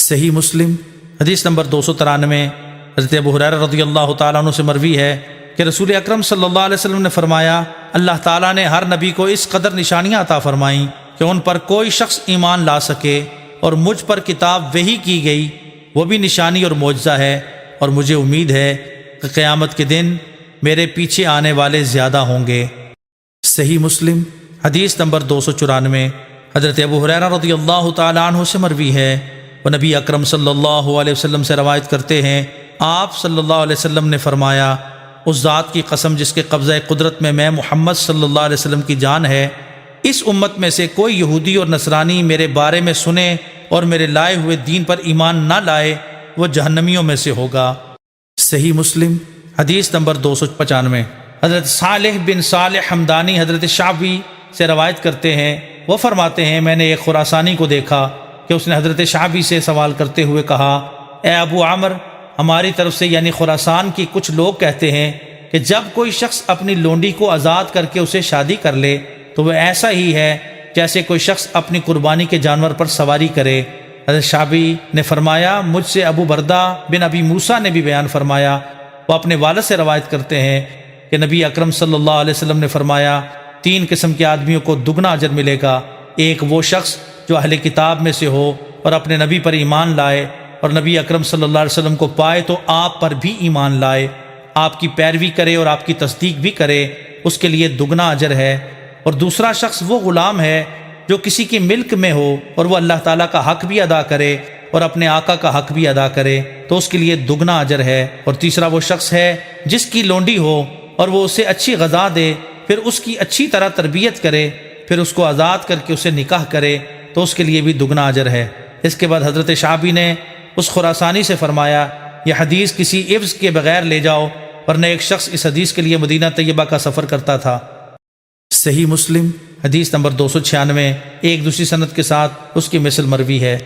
صحیح مسلم حدیث نمبر 293 حضرت ابو ہریرہ رضی اللہ تعالیٰ عنہ سے مروی ہے کہ رسول اکرم صلی اللہ علیہ وسلم نے فرمایا، اللہ تعالیٰ نے ہر نبی کو اس قدر نشانیاں عطا فرمائیں کہ ان پر کوئی شخص ایمان لا سکے، اور مجھ پر کتاب وحی کی گئی وہ بھی نشانی اور معجزہ ہے، اور مجھے امید ہے کہ قیامت کے دن میرے پیچھے آنے والے زیادہ ہوں گے۔ صحیح مسلم حدیث نمبر 294 حضرت ابو ہریرہ رضی اللہ تعالیٰ عنہ سے مروی ہے، وہ نبی اکرم صلی اللہ علیہ وسلم سے روایت کرتے ہیں، آپ صلی اللہ علیہ وسلم نے فرمایا، اس ذات کی قسم جس کے قبضہ قدرت میں محمد صلی اللہ علیہ وسلم کی جان ہے، اس امت میں سے کوئی یہودی اور نصرانی میرے بارے میں سنے اور میرے لائے ہوئے دین پر ایمان نہ لائے، وہ جہنمیوں میں سے ہوگا۔ صحیح مسلم حدیث نمبر 295 حضرت صالح بن صالح حمدانی حضرت شعبی سے روایت کرتے ہیں، وہ فرماتے ہیں، میں نے ایک خراسانی کو دیکھا کہ اس نے حضرت شعبی سے سوال کرتے ہوئے کہا، اے ابو عمر، ہماری طرف سے یعنی خراسان کی کچھ لوگ کہتے ہیں کہ جب کوئی شخص اپنی لونڈی کو آزاد کر کے اسے شادی کر لے تو وہ ایسا ہی ہے جیسے کوئی شخص اپنی قربانی کے جانور پر سواری کرے۔ حضرت شعبی نے فرمایا، مجھ سے ابو بردہ بن ابی موسیٰ نے بھی بیان فرمایا، وہ اپنے والد سے روایت کرتے ہیں کہ نبی اکرم صلی اللہ علیہ وسلم نے فرمایا، 3 قسم کے آدمیوں کو دگنا اجر ملے گا۔ ایک وہ شخص جو اہل کتاب میں سے ہو اور اپنے نبی پر ایمان لائے، اور نبی اکرم صلی اللہ علیہ وسلم کو پائے تو آپ پر بھی ایمان لائے، آپ کی پیروی کرے اور آپ کی تصدیق بھی کرے، اس کے لیے دگنا اجر ہے۔ اور دوسرا شخص وہ غلام ہے جو کسی کی ملک میں ہو اور وہ اللہ تعالیٰ کا حق بھی ادا کرے اور اپنے آقا کا حق بھی ادا کرے تو اس کے لیے دگنا اجر ہے۔ اور تیسرا وہ شخص ہے جس کی لونڈی ہو اور وہ اسے اچھی غذا دے، پھر اس کی اچھی طرح تربیت کرے، پھر اس کو آزاد کر کے اسے نکاح کرے تو اس کے لیے بھی دگنا اجر ہے۔ اس کے بعد حضرت شعبی نے اس خراسانی سے فرمایا، یہ حدیث کسی عوض کے بغیر لے جاؤ، ورنہ ایک شخص اس حدیث کے لیے مدینہ طیبہ کا سفر کرتا تھا۔ صحیح مسلم حدیث نمبر 296 ایک دوسری سند کے ساتھ اس کی مثل مروی ہے۔